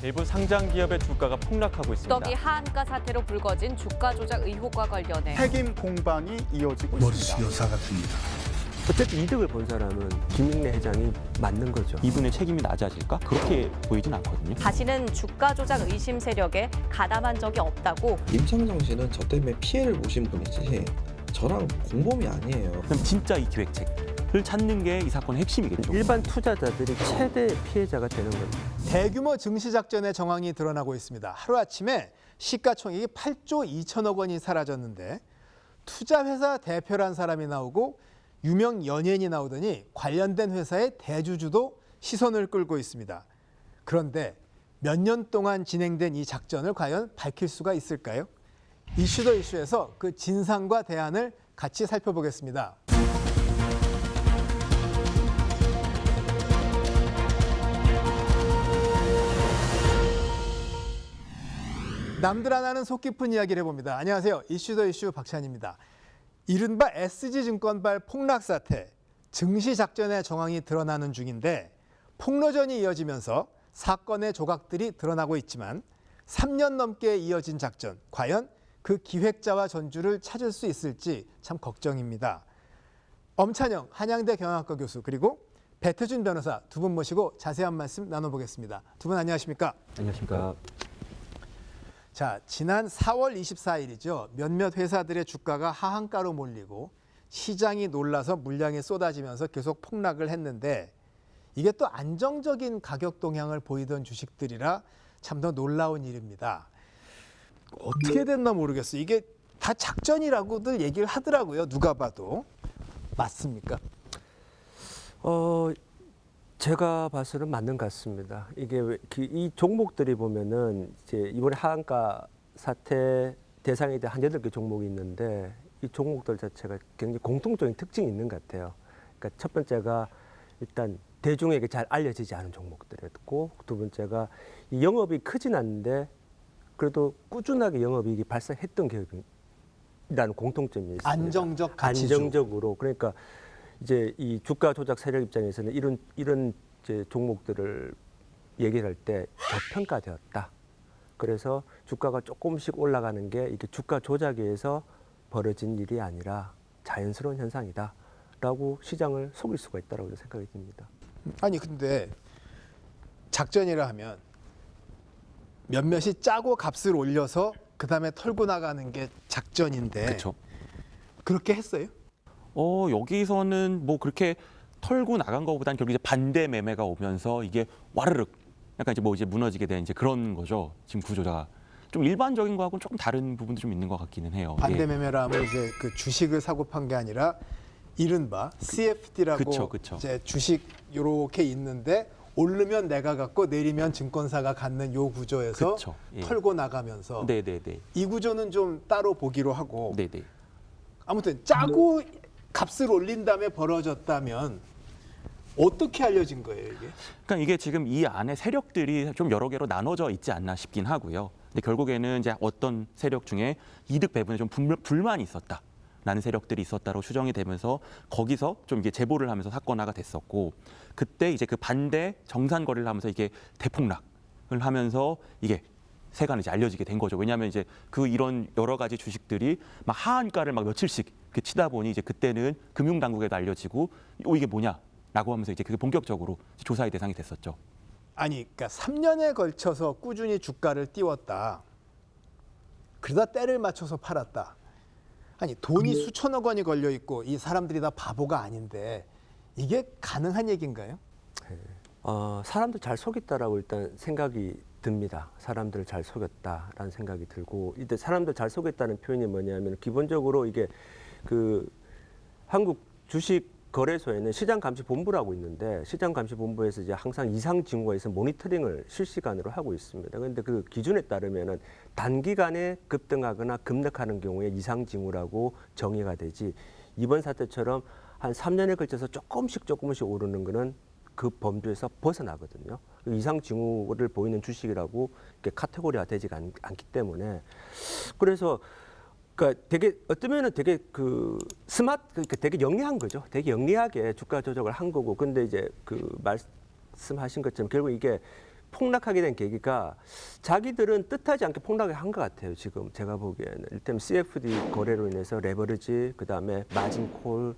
일부 상장 기업의 주가가 폭락하고 있습니다. 떡이 하한가 사태로 불거진 주가 조작 의혹과 관련해 책임 공방이 이어지고 머리스 있습니다. 여사 같습니다. 어쨌든 이득을 본 사람은 김익래 회장이 맞는 거죠. 이분의 책임이 낮아질까? 그렇게 보이진 않거든요. 다시는 주가 조작 의심 세력에 가담한 적이 없다고 임창정 씨는 저 때문에 피해를 보신 분이지 저랑 공범이 아니에요. 그럼 진짜 이 기획책을 찾는 게 이 사건의 핵심이겠죠. 일반 투자자들이 최대 피해자가 되는 겁니다. 대규모 증시 작전의 정황이 드러나고 있습니다. 하루아침에 시가총액이 8조 2천억 원이 사라졌는데 투자회사 대표란 사람이 나오고 유명 연예인이 나오더니 관련된 회사의 대주주도 시선을 끌고 있습니다. 그런데 몇 년 동안 진행된 이 작전을 과연 밝힐 수가 있을까요? 이슈 더 이슈에서 그 진상과 대안을 같이 살펴보겠습니다. 남들 안 하는 속 깊은 이야기를 해봅니다. 안녕하세요. 이슈 더 이슈 박찬입니다. 이른바 SG증권발 폭락 사태, 증시 작전의 정황이 드러나는 중인데 폭로전이 이어지면서 사건의 조각들이 드러나고 있지만 3년 넘게 이어진 작전, 과연 그 기획자와 전주를 찾을 수 있을지 참 걱정입니다. 엄찬영 한양대 경영학과 교수 그리고 배태준 변호사 두 분 모시고 자세한 말씀 나눠보겠습니다. 두 분 안녕하십니까? 안녕하십니까. 자, 지난 4월 24일이죠. 몇몇 회사들의 주가가 하한가로 몰리고 시장이 놀라서 물량이 쏟아지면서 계속 폭락을 했는데 이게 또 안정적인 가격 동향을 보이던 주식들이라 참 더 놀라운 일입니다. 어떻게 됐나 모르겠어요. 이게 다 작전이라고들 얘기를 하더라고요. 누가 봐도. 맞습니까? 제가 봐서는 맞는 것 같습니다. 이게 이 종목들이 보면은 이제 이번에 하한가 사태 대상이 된 한 8개 종목이 있는데 이 종목들 자체가 굉장히 공통적인 특징이 있는 것 같아요. 그러니까 첫 번째가 일단 대중에게 잘 알려지지 않은 종목들이었고 두 번째가 이 영업이 크진 않는데 그래도 꾸준하게 영업이익이 발생했던 기업이라는 공통점이 있습니다. 안정적 가치주. 안정적으로. 그러니까 이제 이 주가 조작 세력 입장에서는 이런 이제 종목들을 얘기를 할 때 저평가되었다. 그래서 주가가 조금씩 올라가는 게 이게 주가 조작에 의해서 벌어진 일이 아니라 자연스러운 현상이다라고 시장을 속일 수가 있다라고 생각이 듭니다. 아니 근데 작전이라 하면 몇몇이 짜고 값을 올려서 그다음에 털고 나가는 게 작전인데 그렇죠. 그렇게 했어요? 여기서는 뭐 그렇게 털고 나간 것보다는 결국 이제 반대 매매가 오면서 이게 와르륵 약간 이제 뭐 이제 무너지게 된 이제 그런 거죠. 지금 구조가 좀 일반적인 거하고는 조금 다른 부분도 좀 있는 것 같기는 해요. 반대 예. 매매라 하면 이제 그 주식을 사고 판 게 아니라 이른바 CFD라고 그쵸. 이제 주식 요렇게 있는데 오르면 내가 갖고 내리면 증권사가 갖는 요 구조에서 그쵸. 예. 털고 나가면서 네네네. 이 구조는 좀 따로 보기로 하고 네네. 아무튼 짜고 값을 올린 다음에 벌어졌다면 어떻게 알려진 거예요 이게? 그러니까 이게 지금 이 안에 세력들이 좀 여러 개로 나눠져 있지 않나 싶긴 하고요. 근데 결국에는 이제 어떤 세력 중에 이득 배분에 좀 불만이 있었다라는 세력들이 있었다고 추정이 되면서 거기서 좀 이게 제보를 하면서 사건화가 됐었고 그때 이제 그 반대 정산 거래를 하면서 이게 대폭락을 하면서 이게 세간에 이제 알려지게 된 거죠. 왜냐하면 이제 그 이런 여러 가지 주식들이 막 하한가를 막 며칠씩 이렇게 치다 보니 이제 그때는 금융당국에도 알려지고 이게 뭐냐라고 하면서 이제 그게 본격적으로 조사의 대상이 됐었죠. 아니 그러니까 3년에 걸쳐서 꾸준히 주가를 띄웠다. 그러다 때를 맞춰서 팔았다. 아니 돈이 수천억 원이 걸려 있고 이 사람들이 다 바보가 아닌데 이게 가능한 얘기인가요? 사람들 잘 속였다라고 일단 생각이 듭니다. 사람들을 잘 속였다라는 생각이 들고 이때 사람들 잘 속였다는 표현이 뭐냐면 기본적으로 이게 그 한국 주식 거래소에는 시장감시본부라고 있는데 시장감시본부에서 이제 항상 이상 징후가 있으면 모니터링을 실시간으로 하고 있습니다. 그런데 그 기준에 따르면은 단기간에 급등하거나 급락하는 경우에 이상 징후라고 정의가 되지 이번 사태처럼 한 3년에 걸쳐서 조금씩 오르는 거는 그 범주에서 벗어나거든요. 이상 징후를 보이는 주식이라고 이렇게 카테고리화 되지가 않기 때문에 그래서 그러니까 되게 어쩌면은 되게 그 스마트 그러니까 되게 영리한 거죠. 되게 영리하게 주가 조작을 한 거고 근데 이제 그 말씀하신 것처럼 결국 이게 폭락하게 된 계기가 자기들은 뜻하지 않게 폭락을 한 것 같아요. 지금 제가 보기에는 일단 CFD 거래로 인해서 레버리지, 그다음에 마진콜,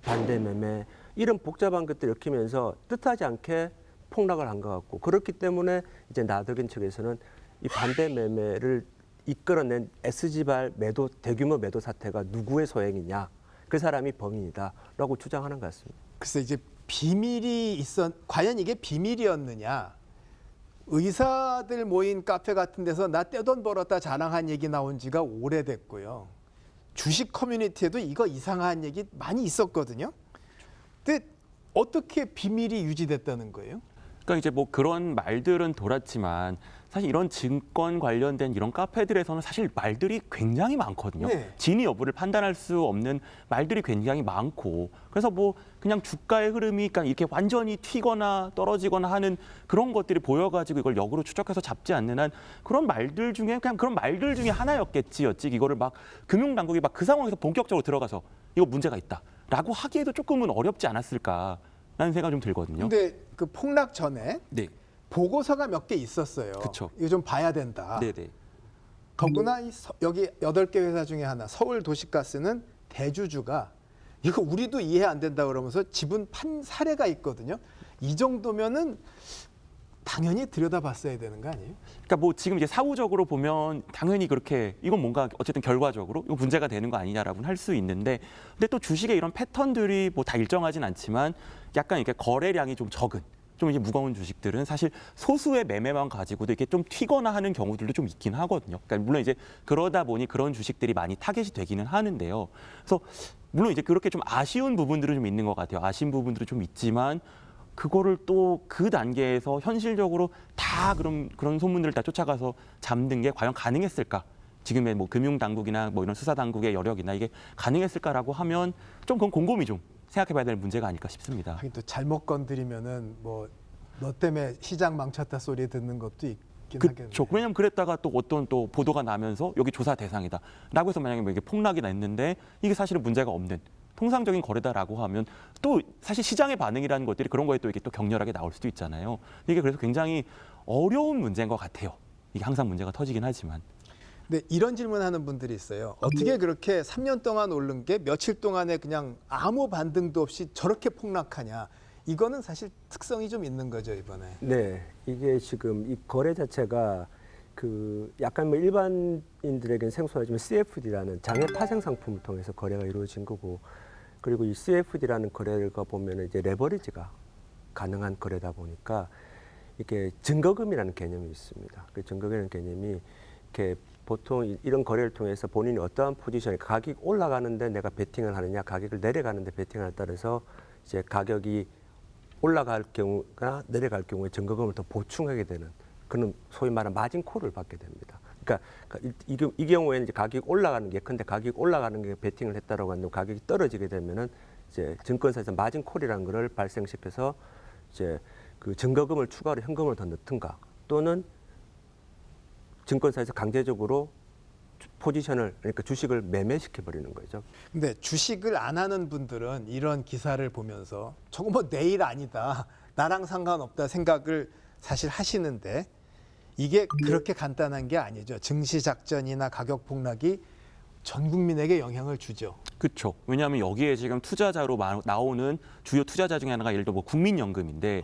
반대 매매 이런 복잡한 것들 엮이면서 뜻하지 않게 폭락을 한 것 같고, 그렇기 때문에 이제 나덕인 측에서는 이 반대 매매를 이끌어낸 SG발 매도 대규모 매도 사태가 누구의 소행이냐, 그 사람이 범인이다라고 주장하는 것 같습니다. 글쎄 이제 과연 이게 비밀이었느냐? 의사들 모인 카페 같은 데서 나 떼돈 벌었다 자랑한 얘기 나온 지가 오래됐고요. 주식 커뮤니티에도 이거 이상한 얘기 많이 있었거든요. 근데 어떻게 비밀이 유지됐다는 거예요? 그러니까 이제 뭐 그런 말들은 돌았지만 사실 이런 증권 관련된 이런 카페들에서는 사실 말들이 굉장히 많거든요. 네. 진위 여부를 판단할 수 없는 말들이 굉장히 많고, 그래서 뭐 그냥 주가의 흐름이 그러니까 이렇게 완전히 튀거나 떨어지거나 하는 그런 것들이 보여가지고 이걸 역으로 추적해서 잡지 않는 한 그런 말들 중에 그냥 그런 말들 중에 하나였겠지였지, 이거를 막 금융당국이 막 그 상황에서 본격적으로 들어가서 이거 문제가 있다라고 하기에도 조금은 어렵지 않았을까라는 생각이 좀 들거든요. 근데 그 폭락 전에 네. 보고서가 몇 개 있었어요. 그쵸. 이거 좀 봐야 된다. 네네. 더구나 여기 8개 회사 중에 하나 서울도시가스는 대주주가 이거 우리도 이해 안 된다 그러면서 지분 판 사례가 있거든요. 이 정도면은 당연히 들여다봤어야 되는 거 아니에요? 그러니까 뭐 지금 이제 사후적으로 보면 당연히 그렇게 이건 뭔가 어쨌든 결과적으로 이거 문제가 되는 거 아니냐라고는 할 수 있는데, 근데 또 주식의 이런 패턴들이 뭐 다 일정하진 않지만 약간 이렇게 거래량이 좀 적은, 좀 이제 무거운 주식들은 사실 소수의 매매만 가지고도 이렇게 좀 튀거나 하는 경우들도 좀 있긴 하거든요. 그러니까 물론 이제 그러다 보니 그런 주식들이 많이 타겟이 되기는 하는데요. 그래서 물론 이제 그렇게 좀 아쉬운 부분들은 좀 있는 것 같아요. 아쉬운 부분들은 좀 있지만 그거를 또 그 단계에서 현실적으로 다 그런 소문들을 다 쫓아가서 잡는 게 과연 가능했을까? 지금의 뭐 금융당국이나 뭐 이런 수사당국의 여력이나 이게 가능했을까라고 하면 좀 그건 곰곰이 좀 생각해봐야 될 문제가 아닐까 싶습니다. 하긴 또 잘못 건드리면은 뭐 너 때문에 시장 망쳤다 소리 듣는 것도 있긴 하겠네요. 그렇죠. 왜냐하면 그랬다가 또 어떤 또 보도가 나면서 여기 조사 대상이다라고 해서 만약에 뭐 이게 폭락이 났는데 이게 사실은 문제가 없는 통상적인 거래다라고 하면 또 사실 시장의 반응이라는 것들이 그런 거에 또 이게 또 격렬하게 나올 수도 있잖아요. 이게 그래서 굉장히 어려운 문제인 것 같아요. 이게 항상 문제가 터지긴 하지만. 근데 이런 질문하는 분들이 있어요. 어떻게 그렇게 3년 동안 오른 게 며칠 동안에 그냥 아무 반등도 없이 저렇게 폭락하냐? 이거는 사실 특성이 좀 있는 거죠, 이번에. 네, 이게 지금 이 거래 자체가 그 약간 뭐 일반인들에게는 생소하지만 CFD라는 장외 파생 상품을 통해서 거래가 이루어진 거고, 그리고 이 CFD라는 거래가 보면은 이제 레버리지가 가능한 거래다 보니까 이게 증거금이라는 개념이 있습니다. 그 증거금이라는 개념이 이렇게 보통 이런 거래를 통해서 본인이 어떠한 포지션에 가격이 올라가는데 내가 베팅을 하느냐, 가격을 내려가는데 베팅을 따라서 이제 가격이 올라갈 경우가 내려갈 경우에 증거금을 더 보충하게 되는 그런 소위 말하는 마진콜을 받게 됩니다. 그러니까 이 경우에는 이제 가격이 올라가는 게 예컨대 가격이 올라가는 게 베팅을 했다라고 하는데 가격이 떨어지게 되면은 이제 증권사에서 마진콜이라는 것을 발생시켜서 이제 그 증거금을 추가로 현금을 더 넣든가, 또는 증권사에서 강제적으로 포지션을, 그러니까 주식을 매매시켜 버리는 거죠. 근데 주식을 안 하는 분들은 이런 기사를 보면서 저거 뭐 내일 아니다, 나랑 상관없다 생각을 사실 하시는데 이게 그렇게 간단한 게 아니죠. 증시 작전이나 가격 폭락이 전 국민에게 영향을 주죠. 그렇죠. 왜냐하면 여기에 지금 투자자로 나오는 주요 투자자 중에 하나가 예를 들어 뭐 국민연금인데,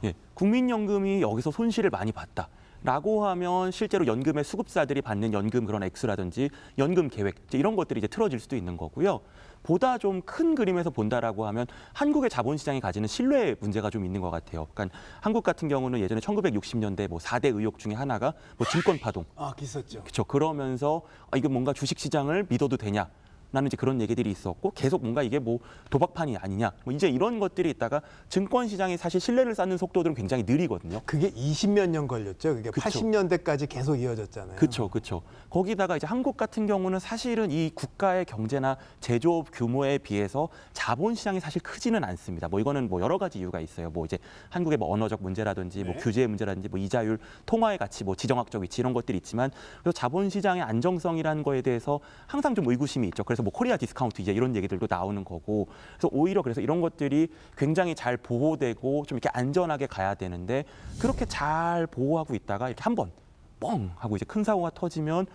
예, 국민연금이 여기서 손실을 많이 봤다. 라고 하면 실제로 연금의 수급사들이 받는 연금 그런 액수라든지 연금 계획 이런 것들이 이제 틀어질 수도 있는 거고요. 보다 좀 큰 그림에서 본다라고 하면 한국의 자본시장이 가지는 신뢰 문제가 좀 있는 것 같아요. 그러니까 한국 같은 경우는 예전에 1960년대 뭐 4대 의혹 중에 하나가 뭐 증권 파동. 있었죠. 그렇죠. 그러면서 이거 뭔가 주식시장을 믿어도 되냐? 라는 이제 그런 얘기들이 있었고, 계속 뭔가 이게 뭐 도박판이 아니냐, 뭐 이제 이런 것들이 있다가 증권 시장이 사실 신뢰를 쌓는 속도들은 굉장히 느리거든요. 그게 20몇 년 걸렸죠. 그게 그쵸. 80년대까지 계속 이어졌잖아요. 그렇죠, 그렇죠. 거기다가 이제 한국 같은 경우는 사실은 이 국가의 경제나 제조업 규모에 비해서 자본 시장이 사실 크지는 않습니다. 뭐 이거는 뭐 여러 가지 이유가 있어요. 뭐 이제 한국의 뭐 언어적 문제라든지 뭐 규제의 문제라든지 뭐 이자율, 통화의 가치, 뭐 지정학적 위치 이런 것들이 있지만, 그래서 자본 시장의 안정성이라는 거에 대해서 항상 좀 의구심이 있죠. 그래서 그래서 뭐 코리아 디스카운트 이제 이런 얘기들도 나오는 거고, 그래서 오히려 그래서 이런 것들이 굉장히 잘 보호되고 좀 이렇게 안전하게 가야 되는데 그렇게 잘 보호하고 있다가 이렇게 한번 뻥 하고 이제 큰 사고가 터지면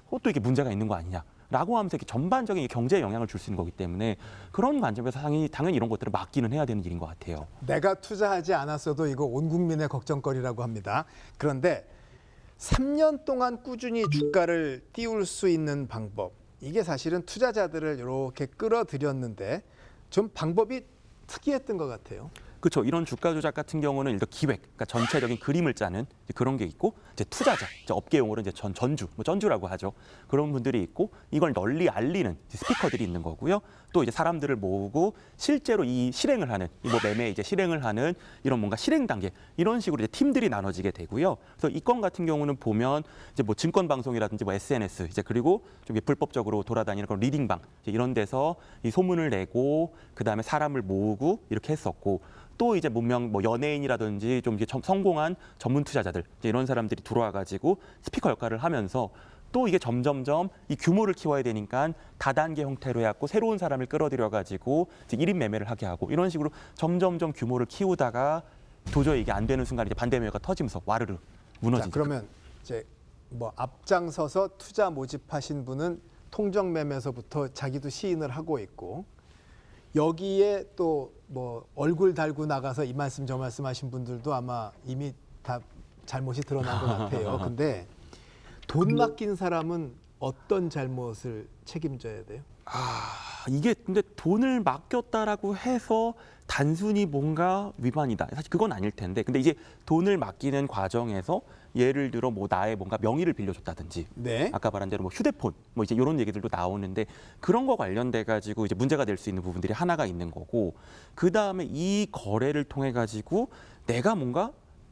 또 이게 문제가 있는 거 아니냐라고 하면서 이렇게 전반적인 경제에 영향을 줄 수 있는 거기 때문에 그런 관점에서 당연히 이런 것들을 막기는 해야 되는 일인 것 같아요. 내가 투자하지 않았어도 이거 온 국민의 걱정거리라고 합니다. 그런데 3년 동안 꾸준히 주가를 띄울 수 있는 방법, 이게 사실은 투자자들을 이렇게 끌어들였는데 좀 방법이 특이했던 것 같아요. 그렇죠. 이런 주가 조작 같은 경우는 일단 기획, 그러니까 전체적인 그림을 짜는 그런 게 있고, 이제 투자자, 이제 업계 용어로 이제 전주, 뭐 전주라고 하죠. 그런 분들이 있고, 이걸 널리 알리는 스피커들이 있는 거고요. 또 이제 사람들을 모으고 실제로 이 실행을 하는, 뭐 매매 이제 실행을 하는 이런 뭔가 실행 단계 이런 식으로 이제 팀들이 나눠지게 되고요. 그래서 이 건 같은 경우는 보면 이제 뭐 증권 방송이라든지 뭐 SNS 이제 그리고 좀 불법적으로 돌아다니는 그런 리딩방 이런 데서 이 소문을 내고 그 다음에 사람을 모으고 이렇게 했었고. 또 이제 문명 뭐 연예인이라든지 좀 이게 성공한 전문 투자자들 이런 사람들이 들어와가지고 스피커 역할을 하면서 또 이게 점점점 이 규모를 키워야 되니까 다단계 형태로 해갖고 새로운 사람을 끌어들여가지고 이제 1인 매매를 하게 하고 이런 식으로 점점점 규모를 키우다가 도저히 이게 안 되는 순간 이제 반대 매매가 터지면서 와르르 무너지죠. 자, 그러면 이제 뭐 앞장서서 투자 모집하신 분은 통정 매매에서부터 자기도 시인을 하고 있고. 여기에 또 뭐 얼굴 달고 나가서 이 말씀 저 말씀 하신 분들도 아마 이미 다 잘못이 드러난 것 같아요. 근데 돈 맡긴 사람은 어떤 잘못을 책임져야 돼요? 이게 근데 돈을 맡겼다라고 해서 단순히 뭔가 위반이다. 사실 그건 아닐 텐데. 근데 이제 돈을 맡기는 과정에서 예를 들어 뭐 나의 뭔가 명의를 빌려줬다든지, 네. 아까 말한 대로 뭐 휴대폰, 뭐 이제 이런 얘기들도 나오는데 그런 거 관련돼 가지고 이제 문제가 될 수 있는 부분들이 하나가 있는 거고, 그 다음에 이 거래를 통해 가지고 내가 뭔가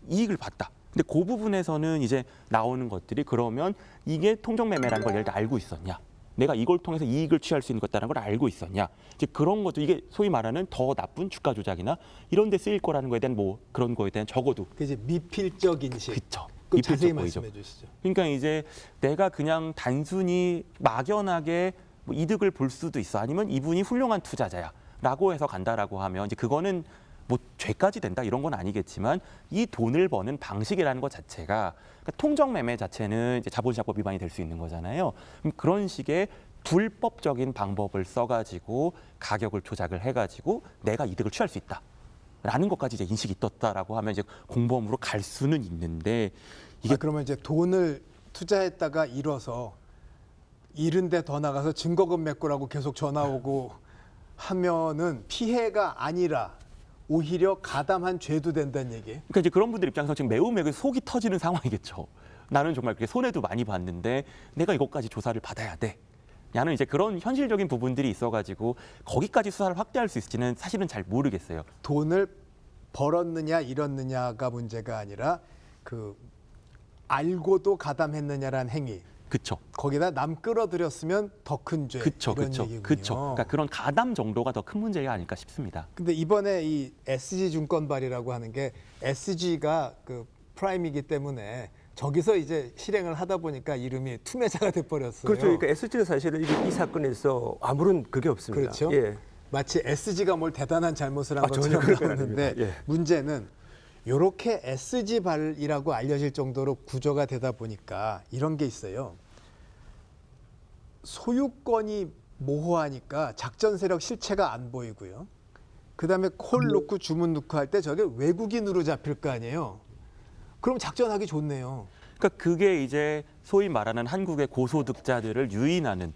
이익을 봤다. 근데 그 부분에서는 이제 나오는 것들이 그러면 이게 통정매매라는 걸 예를 들어 알고 있었냐? 내가 이걸 통해서 이익을 취할 수 있는 것다라는 걸 알고 있었냐? 이제 그런 것도 이게 소위 말하는 더 나쁜 주가 조작이나 이런 데 쓰일 거라는 거에 대한 뭐 그런 거에 대한 적어도 그 이제 미필적 인식. 그쵸. 그 자세히 보이죠. 말씀해 주시죠. 그러니까 이제 내가 그냥 단순히 막연하게 뭐 이득을 볼 수도 있어. 아니면 이분이 훌륭한 투자자야라고 해서 간다라고 하면 이제 그거는 뭐 죄까지 된다 이런 건 아니겠지만 이 돈을 버는 방식이라는 것 자체가 그러니까 통정 매매 자체는 이제 자본시장법 위반이 될 수 있는 거잖아요. 그럼 그런 식의 불법적인 방법을 써가지고 가격을 조작을 해가지고 내가 이득을 취할 수 있다라는 것까지 이제 인식이 있었다라고 하면 이제 공범으로 갈 수는 있는데 이게 그러면 이제 돈을 투자했다가 잃어서 잃은데 더 나가서 증거금 메꾸라고 계속 전화 오고 하면은 피해가 아니라 오히려 가담한 죄도 된다는 얘기예요. 그러니까 이제 그런 분들 입장에서 지금 매우 속이 터지는 상황이겠죠. 나는 정말 그렇게 손해도 많이 봤는데 내가 이것까지 조사를 받아야 돼. 야는 이제 그런 현실적인 부분들이 있어가지고 거기까지 수사를 확대할 수 있을지는 사실은 잘 모르겠어요. 돈을 벌었느냐 잃었느냐가 문제가 아니라 그 알고도 가담했느냐라는 행위. 그렇죠. 거기다 남 끌어들였으면 더 큰 죄. 그렇죠. 이런 그렇죠. 얘기군요. 그렇죠. 그러니까 그런 가담 정도가 더 큰 문제가 아닐까 싶습니다. 근데 이번에 이 SG증권발이라고 하는 게 SG가 그 프라임이기 때문에 저기서 이제 실행을 하다 보니까 이름이 투매자가 돼 버렸어요. 그렇죠. 그러니까 SG는 사실은 이 사건에서 아무런 그게 없습니다. 그렇죠. 예. 마치 SG가 뭘 대단한 잘못을 한 전혀 것처럼 그건 나오는데 아닙니다. 예. 문제는 이렇게 SG발이라고 알려질 정도로 구조가 되다 보니까 이런 게 있어요. 소유권이 모호하니까 작전 세력 실체가 안 보이고요. 그다음에 콜 놓고 주문 넣고 할 때 저게 외국인으로 잡힐 거 아니에요. 그럼 작전하기 좋네요. 그러니까 그게 이제 소위 말하는 한국의 고소득자들을 유인하는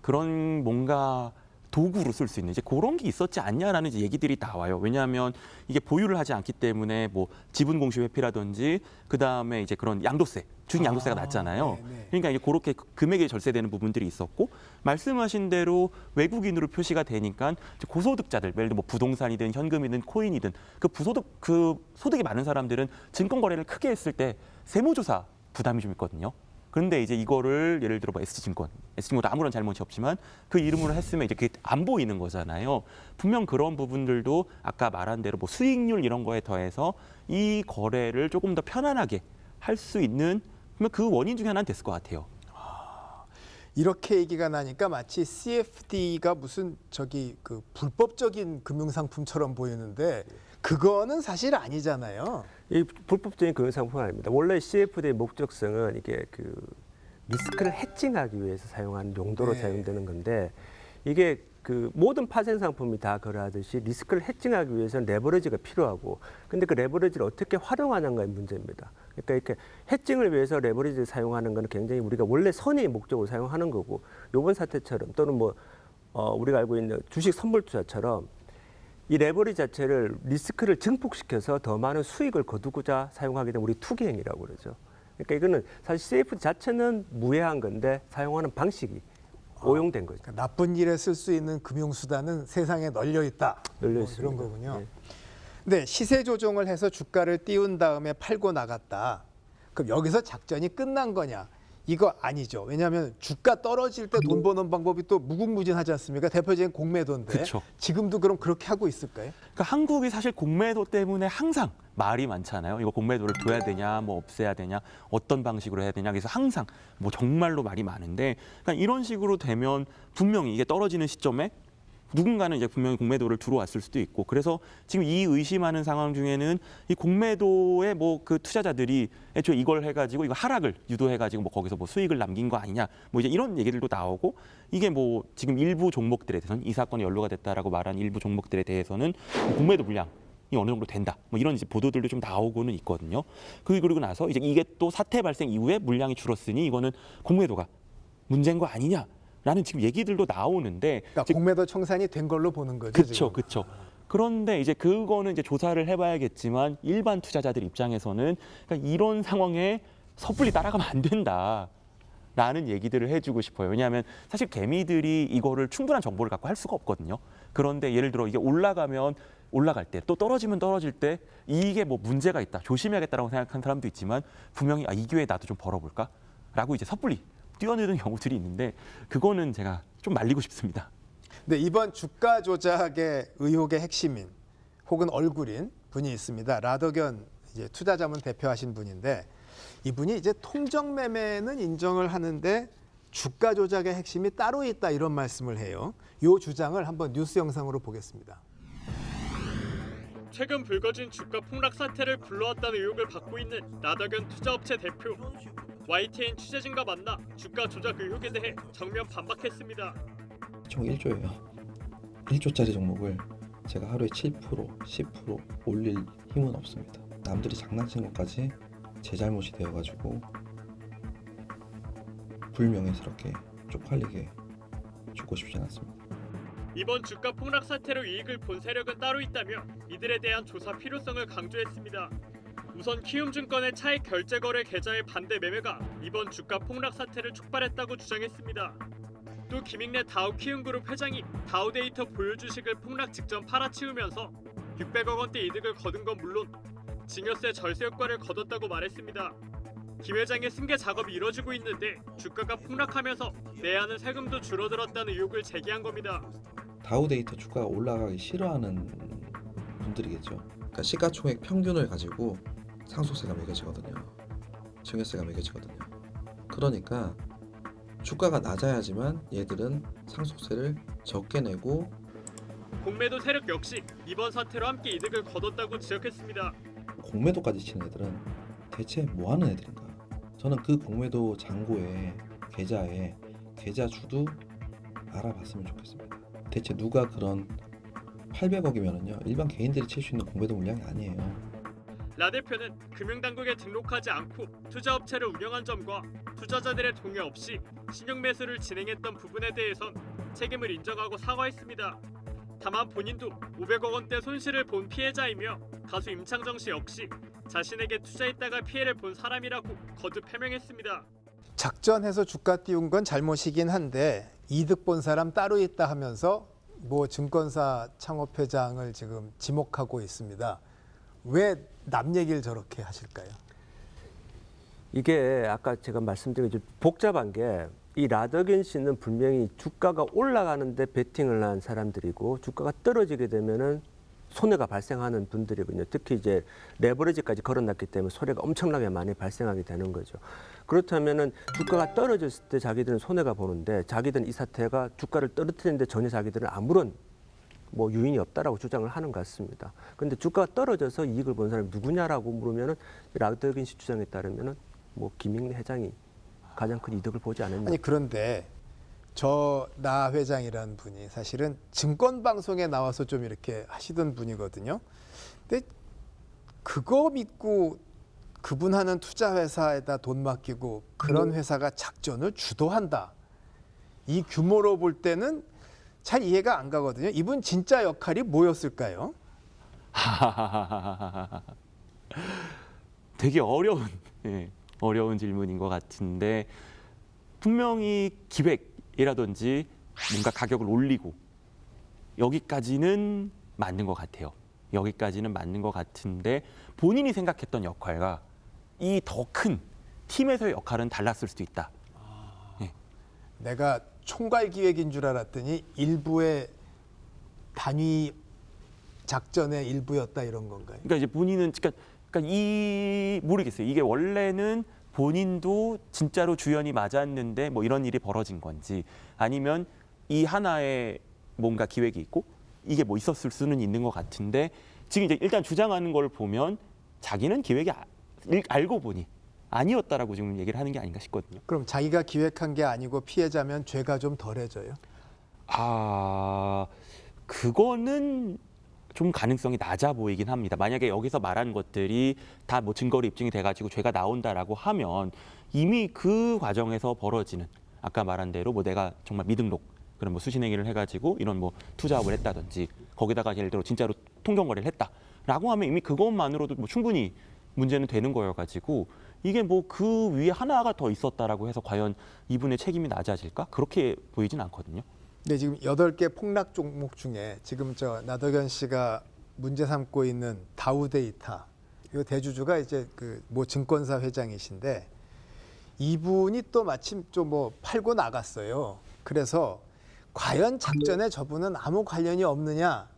그런 뭔가 도구로 쓸 수 있는 이제 그런 게 있었지 않냐라는 이제 얘기들이 나와요. 왜냐하면 이게 보유를 하지 않기 때문에 뭐 지분 공시 회피라든지 그 다음에 이제 그런 양도세, 주식 양도세가 낮잖아요. 네네. 그러니까 이게 그렇게 금액이 절세되는 부분들이 있었고 말씀하신 대로 외국인으로 표시가 되니까 이제 고소득자들, 예를 들어 뭐 부동산이든 현금이든 코인이든 그 소득이 많은 사람들은 증권 거래를 크게 했을 때 세무조사 부담이 좀 있거든요. 그런데 이제 이거를 예를 들어 뭐 S증권도 아무런 잘못이 없지만 그 이름으로 했으면 이제 그게 안 보이는 거잖아요. 분명 그런 부분들도 아까 말한 대로 뭐 수익률 이런 거에 더해서 이 거래를 조금 더 편안하게 할 수 있는 그 원인 중에 하나는 됐을 것 같아요. 이렇게 얘기가 나니까 마치 CFD가 무슨 그 불법적인 금융상품처럼 보이는데 그거는 사실 아니잖아요. 이 불법적인 금융상품은 아닙니다. 원래 CFD의 목적성은 이게 그 리스크를 해칭하기 위해서 사용하는 용도로 네. 사용되는 건데 이게 그 모든 파생 상품이 다 그러하듯이 리스크를 해칭하기 위해서는 레버리지가 필요하고 근데 그 레버리지를 어떻게 활용하는가의 문제입니다. 그러니까 이렇게 해칭을 위해서 레버리지를 사용하는 건 굉장히 우리가 원래 선의의 목적으로 사용하는 거고 이번 사태처럼 또는 우리가 알고 있는 주식 선물 투자처럼 이 레버리지 자체를 리스크를 증폭시켜서 더 많은 수익을 거두고자 사용하게 되면 우리 투기행위라고 그러죠. 그러니까 이거는 사실 CFD 자체는 무해한 건데 사용하는 방식이 오용된 거죠. 그러니까 나쁜 일에 쓸 수 있는 금융수단은 세상에 널려 있다. 널려 뭐 있습니다. 이런 거군요. 네. 근데 시세 조정을 해서 주가를 띄운 다음에 팔고 나갔다. 그럼 여기서 작전이 끝난 거냐? 이거 아니죠. 왜냐하면 주가 떨어질 때 돈 버는 방법이 또 무궁무진하지 않습니까? 대표적인 공매도인데 그쵸. 지금도 그럼 그렇게 하고 있을까요? 그러니까 한국이 사실 공매도 때문에 항상 말이 많잖아요. 이거 공매도를 둬야 되냐, 뭐 없애야 되냐, 어떤 방식으로 해야 되냐. 그래서 항상 뭐 정말로 말이 많은데, 그러니까 이런 식으로 되면 분명히 이게 떨어지는 시점에 누군가는 이제 분명히 공매도를 들어왔을 수도 있고, 그래서 지금 이 의심하는 상황 중에는 이 공매도의 그 투자자들이 애초에 이걸 해가지고 이거 하락을 유도해가지고 거기서 수익을 남긴 거 아니냐, 이제 이런 얘기들도 나오고, 이게 지금 일부 종목들에 대해서는 이 사건이 연루가 됐다라고 말한 일부 종목들에 대해서는 공매도 물량이 어느 정도 된다, 이런 이제 보도들도 좀 나오고는 있거든요. 그리고 나서 이제 이게 또 사태 발생 이후에 물량이 줄었으니 이거는 공매도가 문제인 거 아니냐. 라는 지금 얘기들도 나오는데, 그러니까 공매도 청산이 된 걸로 보는 거죠. 그렇죠, 그렇죠. 그런데 이제 그거는 이제 조사를 해봐야겠지만 일반 투자자들 입장에서는 그러니까 이런 상황에 섣불리 따라가면 안 된다라는 얘기들을 해주고 싶어요. 왜냐하면 사실 개미들이 이거를 충분한 정보를 갖고 할 수가 없거든요. 그런데 예를 들어 이게 올라가면 올라갈 때 또 떨어지면 떨어질 때 이게 문제가 있다, 조심해야겠다라고 생각하는 사람도 있지만 분명히 이 기회에 나도 좀 벌어볼까라고 이제 섣불리 뛰어드는 경우들이 있는데 그거는 제가 좀 말리고 싶습니다. 네, 이번 주가 조작의 의혹의 핵심인 혹은 얼굴인 분이 있습니다. 라더견 이제 투자자문 대표하신 분인데 이분이 이제 통정 매매는 인정을 하는데 주가 조작의 핵심이 따로 있다 이런 말씀을 해요. 이 주장을 한번 뉴스 영상으로 보겠습니다. 최근 불거진 주가 폭락 사태를 불러왔다는 의혹을 받고 있는 라더견 투자업체 대표. YTN 취재진과 만나 주가 조작 의혹에 대해 정면 반박했습니다. 총 1조예요. 1조짜리 종목을 제가 하루에 7%, 10% 올릴 힘은 없습니다. 남들이 장난친 것까지 제 잘못이 되어가지고 불명예스럽게 쪽팔리게 죽고 싶지 않습니다. 이번 주가 폭락 사태로 이익을 본 세력은 따로 있다며 이들에 대한 조사 필요성을 강조했습니다. 우선 키움증권의 차익 결제 거래 계좌의 반대 매매가 이번 주가 폭락 사태를 촉발했다고 주장했습니다. 또 김익래 다우키움그룹 회장이 다우데이터 보유 주식을 폭락 직전 팔아치우면서 600억 원대 이득을 거둔 건 물론 증여세 절세 효과를 거뒀다고 말했습니다. 김 회장의 승계 작업이 이뤄지고 있는데 주가가 폭락하면서 내야 하는 세금도 줄어들었다는 의혹을 제기한 겁니다. 다우데이터 주가가 올라가기 싫어하는 분들이겠죠. 그러니까 시가총액 평균을 가지고 상속세가 매겨지거든요. 증여세가 매겨지거든요. 그러니까 주가가 낮아야지만 얘들은 상속세를 적게 내고 공매도 세력 역시 이번 사태로 함께 이득을 거뒀다고 지적했습니다. 공매도까지 치는 애들은 대체 뭐 하는 애들인가? 저는 그 공매도 잔고에 계좌에 계좌주도 알아봤으면 좋겠습니다. 대체 누가 그런 800억이면은요 일반 개인들이 칠 수 있는 공매도 물량이 아니에요. 라 대표는 금융당국에 등록하지 않고 투자업체를 운영한 점과 투자자들의 동의 없이 신용 매수를 진행했던 부분에 대해선 책임을 인정하고 사과했습니다. 다만 본인도 500억 원대 손실을 본 피해자이며 가수 임창정 씨 역시 자신에게 투자했다가 피해를 본 사람이라고 거듭 해명했습니다. 작전해서 주가 띄운 건 잘못이긴 한데 이득 본 사람 따로 있다 하면서 증권사 창업회장을 지금 지목하고 있습니다. 왜 남 얘기를 저렇게 하실까요? 이게 아까 제가 말씀드린 좀 복잡한 게 이 라더견 씨는 분명히 주가가 올라가는데 베팅을 한 사람들이고 주가가 떨어지게 되면은 손해가 발생하는 분들이거든요. 특히 이제 레버리지까지 걸어놨기 때문에 손해가 엄청나게 많이 발생하게 되는 거죠. 그렇다면은 주가가 떨어졌을 때 자기들은 손해가 보는데 자기들은 이 사태가 주가를 떨어뜨리는데 전혀 자기들은 아무런 뭐 유인이 없다라고 주장을 하는 것 같습니다. 그런데 주가가 떨어져서 이익을 본 사람이 누구냐라고 물으면은 라더긴 씨 주장에 따르면은 뭐 김익래 회장이 가장 큰 이득을 보지 않았냐. 아니 그런데 나 회장이라는 분이 사실은 증권 방송에 나와서 좀 이렇게 하시던 분이거든요. 근데 그거 믿고 그분 하는 투자 회사에다 돈 맡기고 그런 회사가 작전을 주도한다. 이 규모로 볼 때는 잘 이해가 안 가거든요. 이분 진짜 역할이 뭐였을까요? 되게 어려운 어려운 질문인 것 같은데 분명히 기획이라든지 뭔가 가격을 올리고 여기까지는 맞는 것 같아요. 여기까지는 맞는 것 같은데 본인이 생각했던 역할과 이 더 큰 팀에서의 역할은 달랐을 수도 있다. 내가 총괄 기획인 줄 알았더니 일부의 단위 작전의 일부였다 이런 건가요? 그러니까 이제 본인은 모르겠어요. 이게 원래는 본인도 진짜로 주연이 맞았는데 뭐 이런 일이 벌어진 건지 아니면 이 하나의 뭔가 기획이 있고 이게 뭐 있었을 수는 있는 것 같은데 지금 이제 일단 주장하는 걸 보면 자기는 기획이 알고 보니 아니었다라고 지금 얘기를 하는 게 아닌가 싶거든요. 그럼 자기가 기획한 게 아니고 피해자면 죄가 좀 덜해져요? 그거는 좀 가능성이 낮아 보이긴 합니다. 만약에 여기서 말한 것들이 다 뭐 증거로 입증이 돼가지고 죄가 나온다라고 하면 이미 그 과정에서 벌어지는 아까 말한 대로 뭐 내가 정말 미등록 그런 뭐 수신행위를 해가지고 이런 뭐 투자업을 했다든지 거기다가 예를 들어 진짜로 통정거래를 했다라고 하면 이미 그것만으로도 뭐 충분히 문제는 되는 거여가지고 이게 뭐 그 위에 하나가 더 있었다라고 해서 과연 이분의 책임이 낮아질까? 그렇게 보이진 않거든요. 네, 지금 8개 폭락 종목 중에 지금 나덕현 씨가 문제 삼고 있는 다우데이터 이 대주주가 이제 그 뭐 증권사 회장이신데 이분이 또 마침 좀 뭐 팔고 나갔어요. 그래서 과연 작전에 저분은 아무 관련이 없느냐?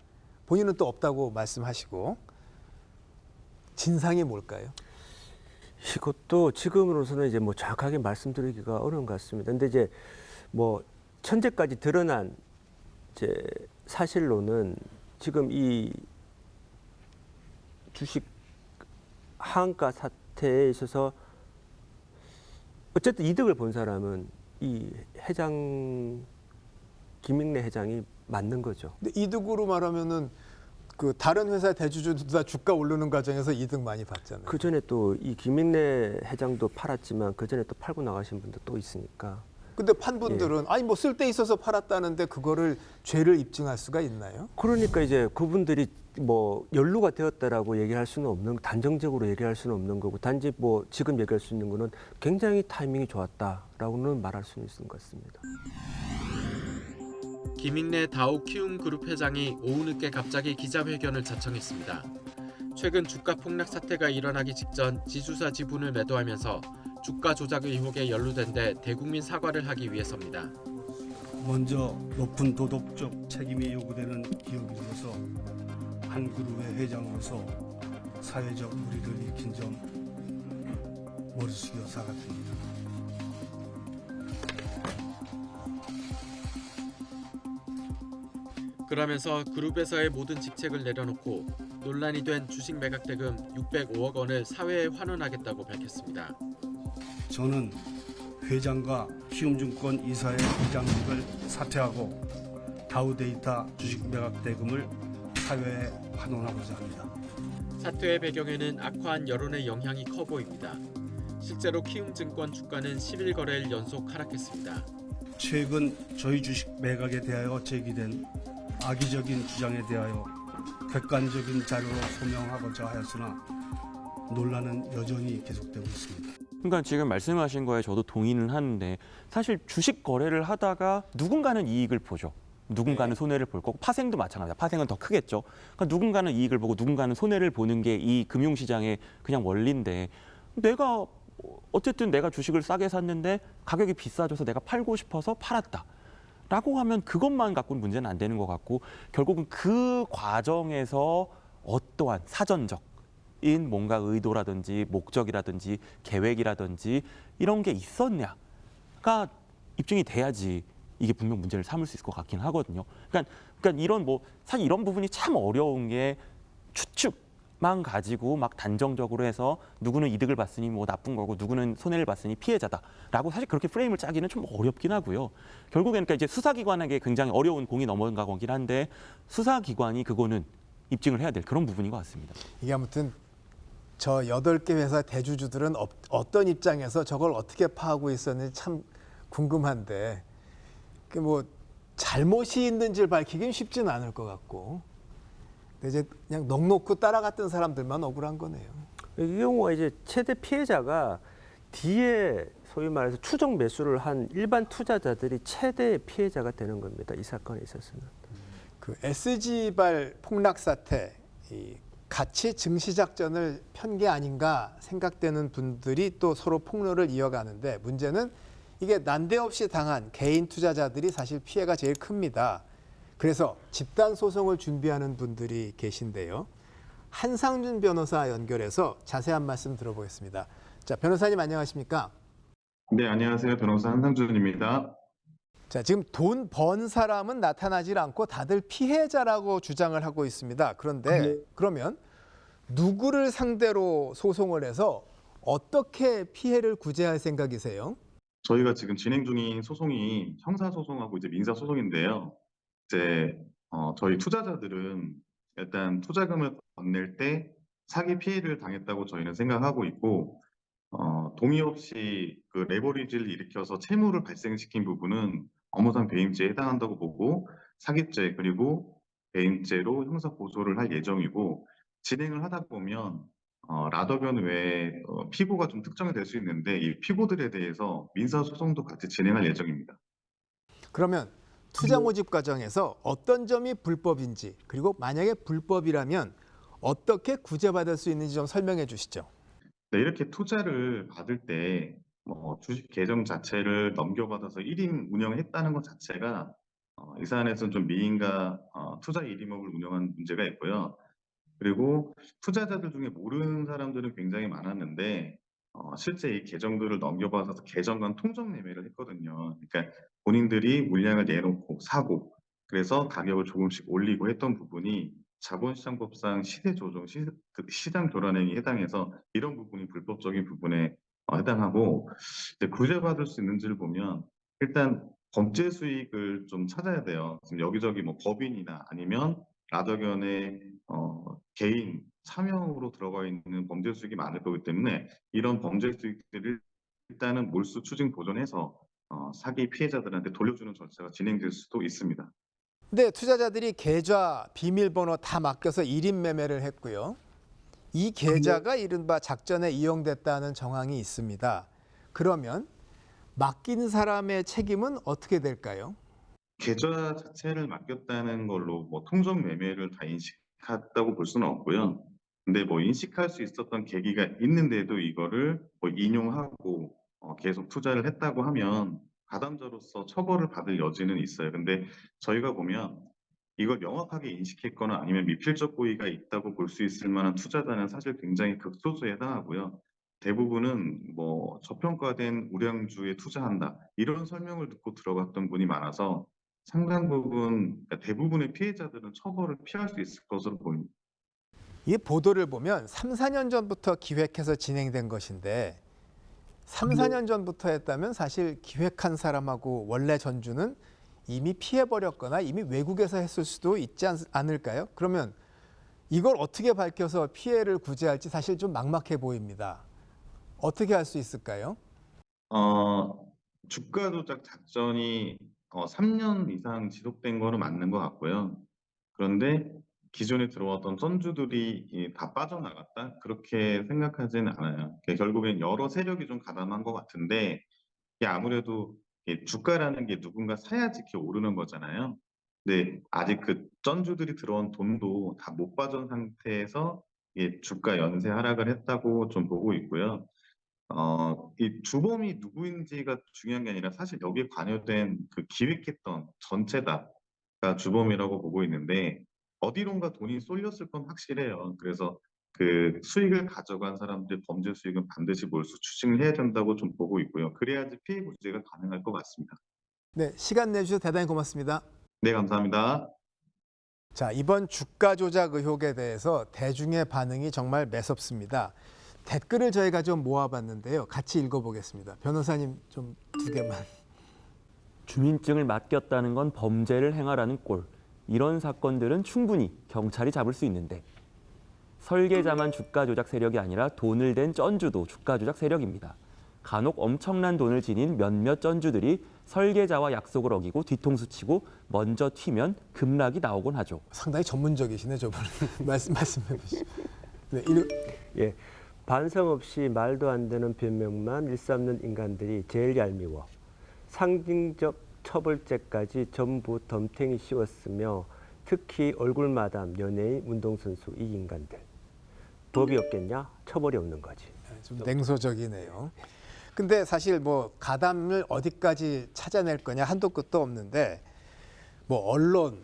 본인은 또 없다고 말씀하시고 진상이 뭘까요? 이것도 지금으로서는 이제 뭐 정확하게 말씀드리기가 어려운 것 같습니다. 근데 이제 뭐 현재까지 드러난 이제 사실로는 지금 이 주식 하한가 사태에 있어서 어쨌든 이득을 본 사람은 이 회장 김익래 회장이 맞는 거죠. 근데 이득으로 말하면은 그 다른 회사 대주주도 다 주가 오르는 과정에서 이득 많이 봤잖아요. 그 전에 또 이 김익래 회장도 팔았지만 그 전에 또 팔고 나가신 분도 또 있으니까. 근데 판 분들은 아니 뭐 쓸데 있어서 팔았다는데 그거를 죄를 입증할 수가 있나요? 그러니까 이제 그분들이 뭐 연루가 되었다라고 얘기할 수는 없는 단정적으로 얘기할 수는 없는 거고 단지 뭐 지금 얘기할 수 있는 거는 굉장히 타이밍이 좋았다라고는 말할 수는 있는 것 같습니다. 김익래 다우 키움 그룹 회장이 오후 늦게 갑자기 기자회견을 자청했습니다. 최근 주가 폭락 사태가 일어나기 직전 지주사 지분을 매도하면서 주가 조작 의혹에 연루된 데 대국민 사과를 하기 위해서입니다. 먼저 높은 도덕적 책임이 요구되는 기업인으로서 한 그룹의 회장으로서 사회적 우리를 익힌 점 머리 숙여 사과드립니다. 그러면서 그룹에서의 모든 직책을 내려놓고 논란이 된 주식 매각 대금 605억 원을 사회에 환원하겠다고 밝혔습니다. 저는 회장과 키움증권 이사의 회장직을 사퇴하고 다우데이터 주식 매각 대금을 사회에 환원하고자 합니다. 사퇴의 배경에는 악화한 여론의 영향이 커 보입니다. 실제로 키움증권 주가는 10일 거래일 연속 하락했습니다. 최근 저희 주식 매각에 대하여 제기된 악의적인 주장에 대하여 객관적인 자료로 소명하고자 하였으나 논란은 여전히 계속되고 있습니다. 그러니까 지금 말씀하신 거에 저도 동의는 하는데 사실 주식 거래를 하다가 누군가는 이익을 보죠. 누군가는 손해를 볼 거고 파생도 마찬가지다. 파생은 더 크겠죠. 그러니까 누군가는 이익을 보고 누군가는 손해를 보는 게 이 금융시장의 그냥 원리인데 내가 어쨌든 내가 주식을 싸게 샀는데 가격이 비싸져서 내가 팔고 싶어서 팔았다. 라고 하면 그것만 갖고는 문제는 안 되는 것 같고 결국은 그 과정에서 어떠한 사전적 뭔가 의도라든지 목적이라든지 계획이라든지 이런 게 있었냐가 입증이 돼야지 이게 분명 문제를 삼을 수 있을 것 같긴 하거든요. 그러니까 이런 사실 이런 부분이 참 어려운 게 추측만 가지고 막 단정적으로 해서 누구는 이득을 봤으니 뭐 나쁜 거고 누구는 손해를 봤으니 피해자다라고 사실 그렇게 프레임을 짜기는 좀 어렵긴 하고요. 결국에는 그러니까 이제 수사기관에게 굉장히 어려운 공이 넘어간 거긴 한데 수사기관이 그거는 입증을 해야 될 그런 부분인 것 같습니다. 이게 아무튼 저 8개 회사 대주주들은 어떤 입장에서 저걸 어떻게 파악하고 있었는지 참 궁금한데 그 뭐 잘못이 있는지를 밝히긴 쉽지는 않을 것 같고 근데 이제 그냥 넋놓고 따라갔던 사람들만 억울한 거네요. 이 경우가 이제 최대 피해자가 뒤에 소위 말해서 추정 매수를 한 일반 투자자들이 최대 피해자가 되는 겁니다. 이 사건에 있어서는. 그 SG발 폭락 사태, 이 같이 증시 작전을 편 게 아닌가 생각되는 분들이 또 서로 폭로를 이어가는데 문제는 이게 난데없이 당한 개인 투자자들이 사실 피해가 제일 큽니다. 그래서 집단 소송을 준비하는 분들이 계신데요. 한상준 변호사 연결해서 자세한 말씀 들어보겠습니다. 자, 변호사님 안녕하십니까? 네, 안녕하세요. 변호사 한상준입니다. 자, 지금 돈 번 사람은 나타나질 않고 다들 피해자라고 주장을 하고 있습니다. 그런데 그러면 누구를 상대로 소송을 해서 어떻게 피해를 구제할 생각이세요? 저희가 지금 진행 중인 소송이 형사소송하고 이제 민사소송인데요. 이제 저희 투자자들은 일단 투자금을 건넬 때 사기 피해를 당했다고 저희는 생각하고 있고 동의 없이 그 레버리지를 일으켜서 채무를 발생시킨 부분은 업무상 배임죄에 해당한다고 보고 사기죄 그리고 배임죄로 형사 고소를 할 예정이고 진행을 하다 보면 라더견 외에 피고가 좀 특정이 될 수 있는데 이 피고들에 대해서 민사소송도 같이 진행할 예정입니다. 그러면 투자 모집 과정에서 어떤 점이 불법인지 그리고 만약에 불법이라면 어떻게 구제받을 수 있는지 좀 설명해 주시죠. 네, 이렇게 투자를 받을 때 주식 계정 자체를 넘겨받아서 1인 운영을 했다는 것 자체가 이 사안에서는 좀 미인과 투자 1인목을 운영한 문제가 있고요. 그리고 투자자들 중에 모르는 사람들은 굉장히 많았는데 실제 이 계정들을 넘겨받아서 계정 간 통정 매매를 했거든요. 그러니까 본인들이 물량을 내놓고 사고 그래서 가격을 조금씩 올리고 했던 부분이 자본시장법상 시세조정, 시장 교란행위에 해당해서 이런 부분이 불법적인 부분에 해당하고 이제 구제받을 수 있는지를 보면 일단 범죄 수익을 좀 찾아야 돼요. 지금 여기저기 뭐 법인이나 아니면 라더견의 개인 차명으로 들어가 있는 범죄 수익이 많을 거기 때문에 이런 범죄 수익들을 일단은 몰수 추징 보존해서 사기 피해자들한테 돌려주는 절차가 진행될 수도 있습니다. 근데 투자자들이 계좌, 비밀번호 다 맡겨서 1인 매매를 했고요. 이 계좌가 이른바 작전에 이용됐다는 정황이 있습니다. 그러면 맡긴 사람의 책임은 어떻게 될까요? 계좌 자체를 맡겼다는 걸로 뭐 통정 매매를 다 인식했다고 볼 수는 없고요. 근데 뭐 인식할 수 있었던 계기가 있는데도 이거를 뭐 인용하고 계속 투자를 했다고 하면 가담자로서 처벌을 받을 여지는 있어요. 근데 저희가 보면 이걸 명확하게 인식했거나 아니면 미필적 고의가 있다고 볼 수 있을 만한 투자자는 사실 굉장히 극소수에 해당하고요. 대부분은 뭐 저평가된 우량주에 투자한다 이런 설명을 듣고 들어갔던 분이 많아서 상당 부분, 그러니까 대부분의 피해자들은 처벌을 피할 수 있을 것으로 보입니다. 이 보도를 보면 3, 4년 전부터 기획해서 진행된 것인데 3, 4년 전부터 했다면 사실 기획한 사람하고 원래 전주는 이미 피해버렸거나 이미 외국에서 했을 수도 있지 않을까요? 그러면 이걸 어떻게 밝혀서 피해를 구제할지 사실 좀 막막해 보입니다. 어떻게 할 수 있을까요? 주가 조작 작전이 3년 이상 지속된 거는 맞는 것 같고요. 그런데 기존에 들어왔던 전주들이 다 빠져나갔다? 그렇게 생각하지는 않아요. 결국엔 여러 세력이 좀 가담한 것 같은데 이게 아무래도 주가라는 게 누군가 사야지 이렇게 오르는 거잖아요. 근데 아직 그 전주들이 들어온 돈도 다 못 빠진 상태에서 주가 연쇄 하락을 했다고 좀 보고 있고요. 이 주범이 누구인지가 중요한 게 아니라 사실 여기에 관여된 그 기획했던 전체다가 주범이라고 보고 있는데 어디론가 돈이 쏠렸을 건 확실해요. 그래서 그 수익을 가져간 사람들의 범죄 수익은 반드시 몰수 추징을 해야 된다고 좀 보고 있고요. 그래야지 피해 구제가 가능할 것 같습니다. 네, 시간 내주셔서 대단히 고맙습니다. 네, 감사합니다. 자, 이번 주가 조작 의혹에 대해서 대중의 반응이 정말 매섭습니다. 댓글을 저희가 좀 모아봤는데요. 같이 읽어보겠습니다. 변호사님 좀 2개만. 주민증을 맡겼다는 건 범죄를 행하라는 꼴. 이런 사건들은 충분히 경찰이 잡을 수 있는데 설계자만 주가 조작 세력이 아니라 돈을 댄 쩐주도 주가 조작 세력입니다. 간혹 엄청난 돈을 지닌 몇몇 쩐주들이 설계자와 약속을 어기고 뒤통수 치고 먼저 튀면 급락이 나오곤 하죠. 상당히 전문적이시네, 저분은. 말씀해 보시죠. 네, 예, 반성 없이 말도 안 되는 변명만 일삼는 인간들이 제일 얄미워. 상징적 처벌죄까지 전부 덤탱이 씌웠으며 특히 얼굴마담, 연예인, 운동선수 이 인간들. 법이 없겠냐? 처벌이 없는 거지. 좀 냉소적이네요. 근데 사실 뭐 가담을 어디까지 찾아낼 거냐 한도 끝도 없는데 뭐 언론,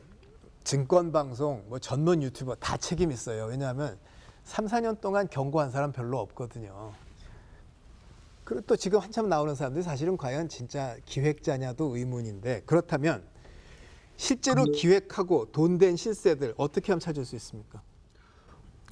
증권방송, 뭐 전문 유튜버 다 책임 있어요. 왜냐하면 3, 4년 동안 경고한 사람 별로 없거든요. 그리고 또 지금 한참 나오는 사람들이 사실은 과연 진짜 기획자냐도 의문인데 그렇다면 실제로 기획하고 돈 댄 실세들 어떻게 하면 찾을 수 있습니까?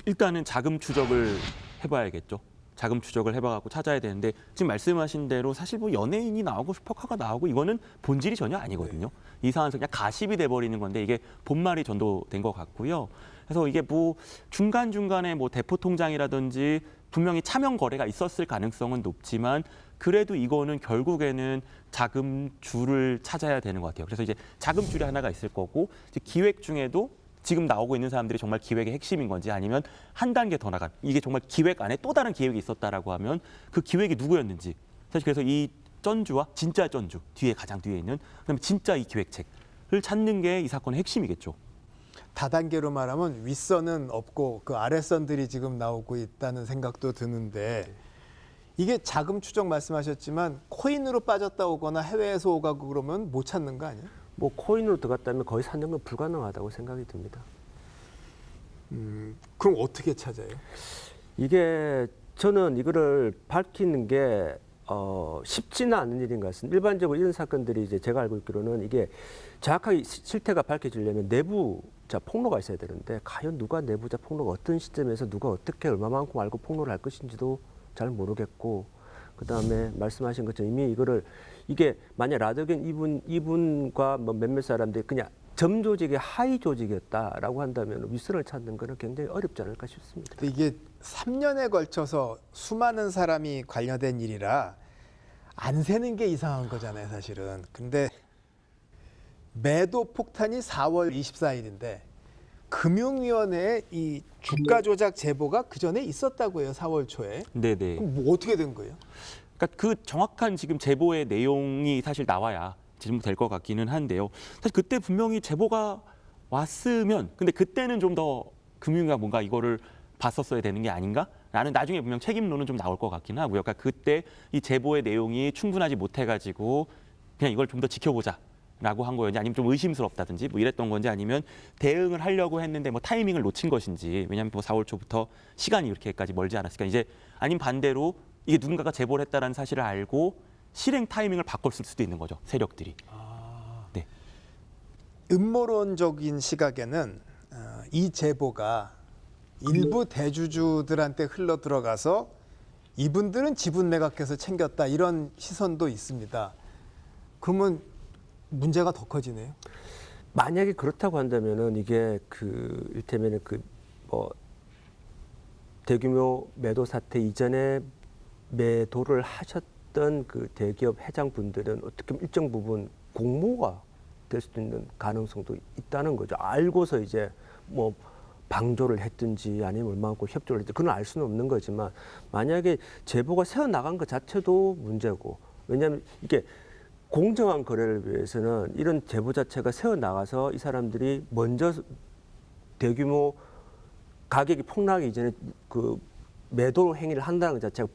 일단은 자금 추적을 해봐야겠죠. 자금 추적을 해봐갖고 찾아야 되는데 지금 말씀하신 대로 사실 뭐 연예인이 나오고 슈퍼카가 나오고 이거는 본질이 전혀 아니거든요. 이 상황에서 그냥 가십이 돼버리는 건데 이게 본말이 전도된 것 같고요. 그래서 이게 뭐 중간중간에 뭐 대포 통장이라든지 분명히 차명 거래가 있었을 가능성은 높지만 그래도 이거는 결국에는 자금줄을 찾아야 되는 것 같아요. 그래서 이제 자금줄이 하나가 있을 거고 이제 기획 중에도 지금 나오고 있는 사람들이 정말 기획의 핵심인 건지 아니면 한 단계 더 나간 이게 정말 기획 안에 또 다른 기획이 있었다라고 하면 그 기획이 누구였는지 사실 그래서 이 쩐주와 진짜 쩐주 뒤에 가장 뒤에 있는 그다음에 진짜 이 기획책을 찾는 게 이 사건의 핵심이겠죠. 다단계로 말하면 윗선은 없고 그 아랫선들이 지금 나오고 있다는 생각도 드는데 이게 자금 추적 말씀하셨지만 코인으로 빠졌다 오거나 해외에서 오가고 그러면 못 찾는 거 아니에요? 뭐 코인으로 들어갔다면 거의 찾는 건 불가능하다고 생각이 듭니다. 그럼 어떻게 찾아요? 이게 저는 이거를 밝히는 게 쉽지는 않은 일인 것 같습니다. 일반적으로 이런 사건들이 이제 제가 알고 있기로는 이게 정확하게 실태가 밝혀지려면 내부자 폭로가 있어야 되는데 과연 누가 내부자 폭로가 어떤 시점에서 누가 어떻게 얼마만큼 알고 폭로를 할 것인지도 잘 모르겠고 그다음에 말씀하신 것처럼 이미 이게 만약 라더겐 이분과 뭐 몇몇 사람들이 그냥 점 조직의 하위 조직이었다라고 한다면 윗선을 찾는 것은 굉장히 어렵지 않을까 싶습니다. 이게 3년에 걸쳐서 수많은 사람이 관련된 일이라 안 새는 게 이상한 거잖아요, 사실은. 근데 매도 폭탄이 4월 24일인데 금융위원회에 이 주가 조작 제보가 그 전에 있었다고 해요, 4월 초에. 네네. 그럼 뭐 어떻게 된 거예요? 그러니까 그 정확한 지금 제보의 내용이 사실 나와야 지금 될 것 같기는 한데요. 사실 그때 분명히 제보가 왔으면 근데 그때는 좀 더 금융위가 뭔가 이거를 봤었어야 되는 게 아닌가라는 나중에 분명 책임론은 좀 나올 것 같긴 하고요. 그러니까 그때 이 제보의 내용이 충분하지 못해가지고 그냥 이걸 좀 더 지켜보자라고 한 거였는지 아니면 좀 의심스럽다든지 뭐 이랬던 건지 아니면 대응을 하려고 했는데 뭐 타이밍을 놓친 것인지 왜냐하면 뭐 4월 초부터 시간이 이렇게까지 멀지 않았으니까 이제 아니면 반대로 이게 누군가가 제보를 했다는 사실을 알고 실행 타이밍을 바꿨을 수도 있는 거죠. 세력들이. 네. 음모론적인 시각에는 이 제보가 일부 대주주들한테 흘러 들어가서 이분들은 지분 매각해서 챙겼다 이런 시선도 있습니다. 그러면 문제가 더 커지네요. 만약에 그렇다고 한다면은 이게 이를테면 뭐 대규모 매도 사태 이전에 매도를 하셨던 그 대기업 회장분들은 어떻게 보면 일정 부분 공모가 될 수도 있는 가능성도 있다는 거죠. 알고서 이제 뭐 방조를 했든지 아니면 얼마만큼 협조를 했든지 그건 알 수는 없는 거지만 만약에 제보가 새어나간 것 자체도 문제고 왜냐하면 이게 공정한 거래를 위해서는 이런 제보 자체가 새어나가서 이 사람들이 먼저 대규모 가격이 폭락하기 이전에 그 매도 행위를 한다는 것 자체가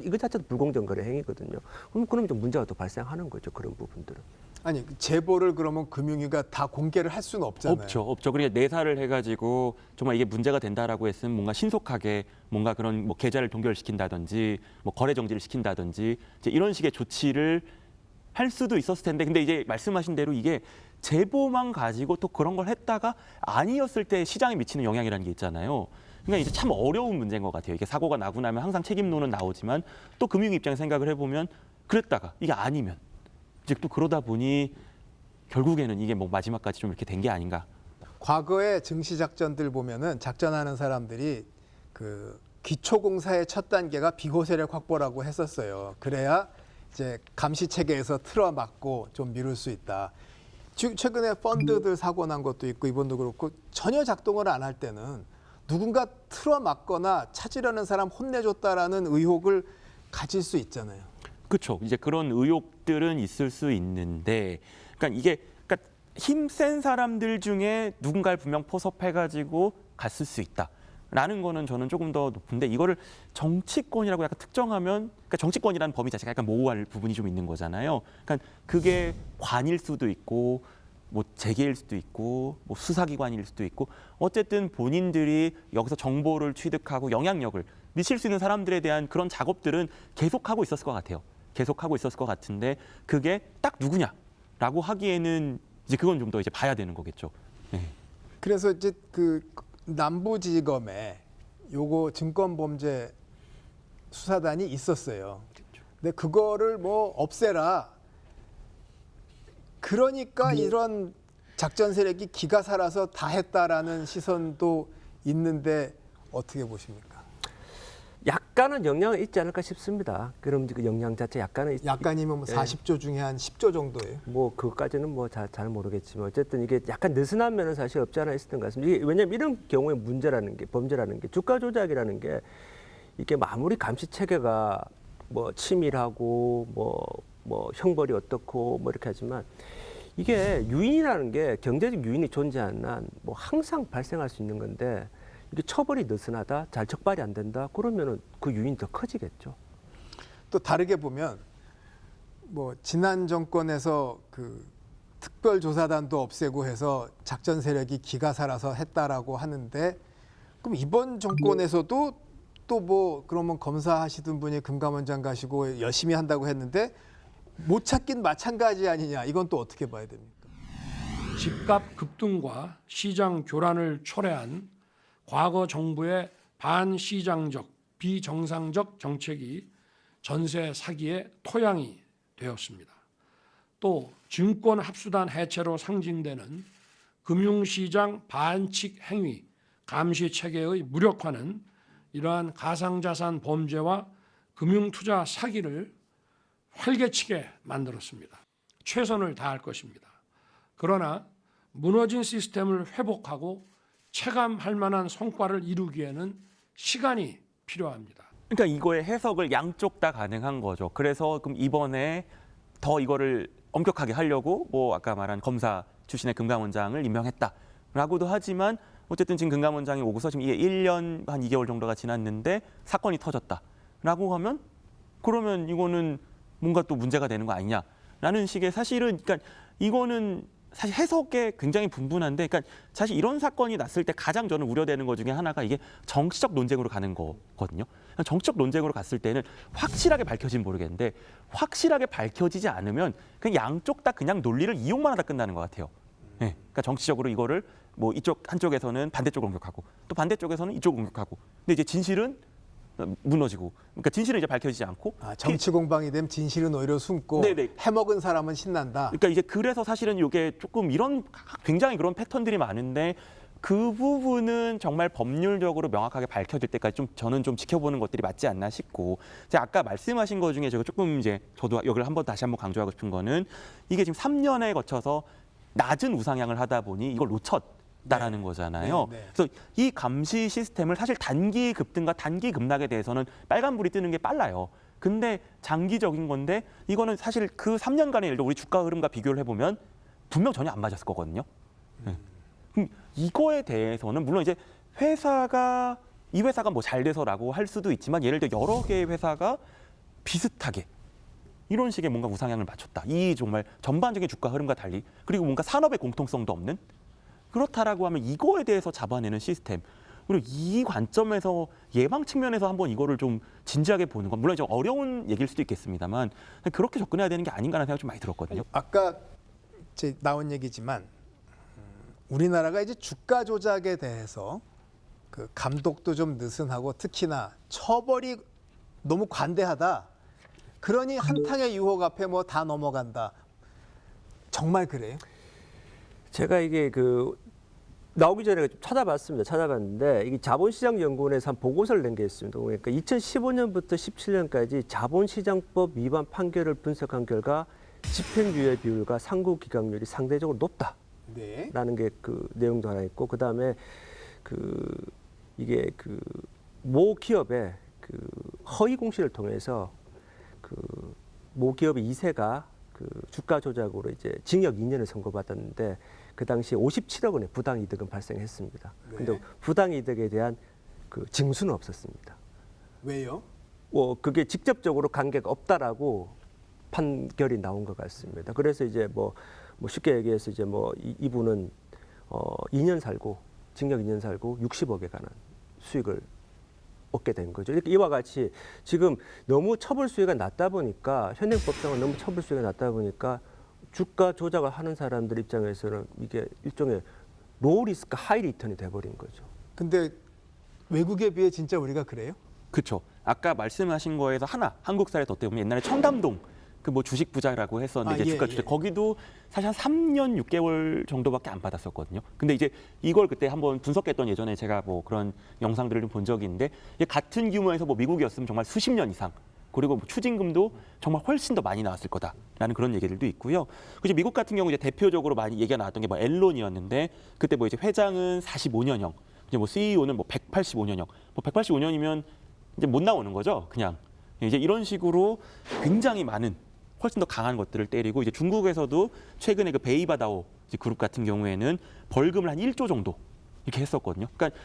이거 자체도 불공정 거래 행위거든요. 그러면 좀 문제가 또 발생하는 거죠. 그런 부분들은. 아니 제보를 그러면 금융위가 다 공개를 할 수는 없잖아요. 없죠. 그러니까 내사를 해가지고 정말 이게 문제가 된다라고 했으면 뭔가 신속하게 뭔가 그런 뭐 계좌를 동결시킨다든지 뭐 거래 정지를 시킨다든지 이제 이런 식의 조치를 할 수도 있었을 텐데, 근데 이제 말씀하신 대로 이게 제보만 가지고 또 그런 걸 했다가 아니었을 때 시장에 미치는 영향이라는 게 있잖아요. 그러니까 이제 참 어려운 문제인 것 같아요. 이게 사고가 나고 나면 항상 책임론은 나오지만 또 금융 입장 생각을 해보면 그랬다가 이게 아니면 이제 또 그러다 보니 결국에는 이게 뭐 마지막까지 좀 이렇게 된 게 아닌가. 과거의 증시 작전들 보면은 작전하는 사람들이 그 기초공사의 첫 단계가 비호 세력 확보라고 했었어요. 그래야 이제 감시 체계에서 틀어막고 좀 미룰 수 있다. 최근에 펀드들 사고 난 것도 있고 이번도 그렇고 전혀 작동을 안 할 때는 누군가 틀어막거나 찾으려는 사람 혼내줬다라는 의혹을 가질 수 있잖아요. 그렇죠. 이제 그런 의혹들은 있을 수 있는데, 그러니까 이게 그러니까 힘센 사람들 중에 누군가를 분명 포섭해가지고 갔을 수 있다라는 거는 저는 조금 더 높은데, 이거를 정치권이라고 약간 특정하면, 그러니까 정치권이라는 범위 자체가 약간 모호할 부분이 좀 있는 거잖아요. 그러니까 그게 관일 수도 있고, 뭐 재계일 수도 있고, 뭐 수사기관일 수도 있고, 어쨌든 본인들이 여기서 정보를 취득하고 영향력을 미칠 수 있는 사람들에 대한 그런 작업들은 계속하고 있었을 것 같아요. 계속하고 있었을 것 같은데 그게 딱 누구냐라고 하기에는 이제 그건 좀 더 이제 봐야 되는 거겠죠. 네. 그래서 이제 그 남부지검에 요거 증권범죄 수사단이 있었어요. 근데 그거를 뭐 없애라. 그러니까 이런 작전 세력이 기가 살아서 다 했다라는 시선도 있는데 어떻게 보십니까? 약간은 영향은 있지 않을까 싶습니다. 그럼 그 영향 자체 약간은 약간이면 뭐 40조 중에 한 10조 정도예요. 뭐 그것까지는 뭐 잘 모르겠지만 어쨌든 이게 약간 느슨한 면은 사실 없지 않아 있었던 것 같습니다. 이게 왜냐하면 이런 경우에 문제라는 게, 범죄라는 게, 주가 조작이라는 게 이게 아무리 감시 체계가 뭐 치밀하고 뭐 형벌이 어떻고 뭐 이렇게 하지만 이게 유인이라는 게 경제적 유인이 존재하는 한 뭐 항상 발생할 수 있는 건데, 이게 처벌이 느슨하다, 잘 적발이 안 된다, 그러면은 그 유인이 더 커지겠죠. 또 다르게 보면 뭐 지난 정권에서 그 특별조사단도 없애고 해서 작전 세력이 기가 살아서 했다라고 하는데, 그럼 이번 정권에서도 또 뭐 그러면 검사하시던 분이 금감원장 가시고 열심히 한다고 했는데 못 찾긴 마찬가지 아니냐, 이건 또 어떻게 봐야 됩니까? 집값 급등과 시장 교란을 초래한 과거 정부의 반시장적, 비정상적 정책이 전세 사기의 토양이 되었습니다. 또 증권 합수단 해체로 상징되는 금융시장 반칙 행위, 감시 체계의 무력화는 이러한 가상자산 범죄와 금융투자 사기를 활개치게 만들었습니다. 최선을 다할 것입니다. 그러나 무너진 시스템을 회복하고 체감할 만한 성과를 이루기에는 시간이 필요합니다. 그러니까 이거의 해석을 양쪽 다 가능한 거죠. 그래서 그럼 이번에 더 이거를 엄격하게 하려고 뭐 아까 말한 검사 출신의 금감원장을 임명했다라고도 하지만, 어쨌든 지금 금감원장이 오고서 지금 이게 1년 한 2개월 정도가 지났는데 사건이 터졌다라고 하면, 그러면 이거는 뭔가 또 문제가 되는 거 아니냐라는 식의, 사실은 그러니까 이거는 사실 해석에 굉장히 분분한데, 그러니까 사실 이런 사건이 났을 때 가장 저는 우려되는 것 중에 하나가 이게 정치적 논쟁으로 가는 거거든요. 정치적 논쟁으로 갔을 때는 확실하게 밝혀지면 모르겠는데, 확실하게 밝혀지지 않으면 그냥 양쪽 다 그냥 논리를 이용만 하다 끝나는 것 같아요. 네. 그러니까 정치적으로 이거를 뭐 이쪽 한쪽에서는 반대쪽을 공격하고 또 반대쪽에서는 이쪽을 공격하고, 근데 이제 진실은 무너지고, 그러니까 진실은 이제 밝혀지지 않고, 정치 공방이 되면 진실은 오히려 숨고 네네. 해먹은 사람은 신난다. 그러니까 이제 그래서 사실은 이게 조금 이런 굉장히 그런 패턴들이 많은데, 그 부분은 정말 법률적으로 명확하게 밝혀질 때까지 좀 저는 좀 지켜보는 것들이 맞지 않나 싶고, 제가 아까 말씀하신 것 중에 제가 조금 이제 저도 여기를 다시 한번 강조하고 싶은 거는, 이게 지금 3년에 거쳐서 낮은 우상향을 하다 보니 이걸 놓쳤다라는 거잖아요. 그래서 이 감시 시스템을 사실 단기 급등과 단기 급락에 대해서는 빨간불이 뜨는 게 빨라요. 근데 장기적인 건데, 이거는 사실 그 3년간의 예를 들어 우리 주가 흐름과 비교를 해보면 분명 전혀 안 맞았을 거거든요. 그럼 이거에 대해서는 물론 이제 이 회사가 뭐 잘 돼서라고 할 수도 있지만, 예를 들어 여러 개의 회사가 비슷하게 이런 식의 뭔가 우상향을 맞췄다. 이 정말 전반적인 주가 흐름과 달리 그리고 뭔가 산업의 공통성도 없는 그렇다라고 하면 이거에 대해서 잡아내는 시스템 그리고 이 관점에서 예방 측면에서 한번 이거를 좀 진지하게 보는 건 물론 좀 어려운 얘기일 수도 있겠습니다만 그렇게 접근해야 되는 게 아닌가라는 생각이 좀 많이 들었거든요. 아까 이제 나온 얘기지만 우리나라가 이제 주가 조작에 대해서 그 감독도 좀 느슨하고 특히나 처벌이 너무 관대하다. 그러니 한탕의 유혹 앞에 뭐 다 넘어간다. 정말 그래요? 제가 이게 그 나오기 전에 좀 찾아봤습니다. 찾아봤는데 이게 자본시장연구원에서 한 보고서를 낸 게 있습니다. 그러니까 2015년부터 17년까지 자본시장법 위반 판결을 분석한 결과 집행유예 비율과 상고 기각률이 상대적으로 높다라는 게 그 내용도 하나 있고 그 다음에 이게 모 기업의 허위 공시를 통해서 모 기업의 2세가 주가 조작으로 이제 징역 2년을 선고받았는데 그 당시 57억 원의 부당 이득은 발생했습니다. 근데 부당 이득에 대한 징수는 없었습니다. 왜요? 그게 직접적으로 관계가 없다라고 판결이 나온 것 같습니다. 그래서 이제 뭐 쉽게 얘기해서 이제 이분은 2년 살고 징역 2년 살고 60억에 관한 수익을 얻게 된 거죠. 이렇게 이와 같이 지금 너무 처벌 수위가 낮다 보니까 현행법상은 너무 처벌 수위가 낮다 보니까 주가 조작을 하는 사람들 입장에서는 이게 일종의 로우 리스크 하이 리턴이 돼버린 거죠. 근데 외국에 비해 진짜 우리가 그래요? 그렇죠. 아까 말씀하신 거에서 한국 사례 덧대보면 옛날에 청담동 주식 부자라고 했었는데 주가 조작 거기도 사실 한 3년 6개월 정도밖에 안 받았었거든요. 근데 이제 이걸 그때 한번 분석했던 예전에 제가 그런 영상들을 좀 본 적이 있는데 같은 규모에서 미국이었으면 정말 수십 년 이상 그리고 추징금도 정말 훨씬 더 많이 나왔을 거다라는 그런 얘기들도 있고요. 그리고 미국 같은 경우 이제 대표적으로 많이 얘기가 나왔던 게 엔론이었는데 그때 이제 회장은 45년형, 이제 CEO는 185년형, 185년이면 이제 못 나오는 거죠. 그냥 이제 이런 식으로 굉장히 많은 훨씬 더 강한 것들을 때리고 이제 중국에서도 최근에 베이바다오 그룹 같은 경우에는 벌금을 한 1조 정도 이렇게 했었거든요. 그러니까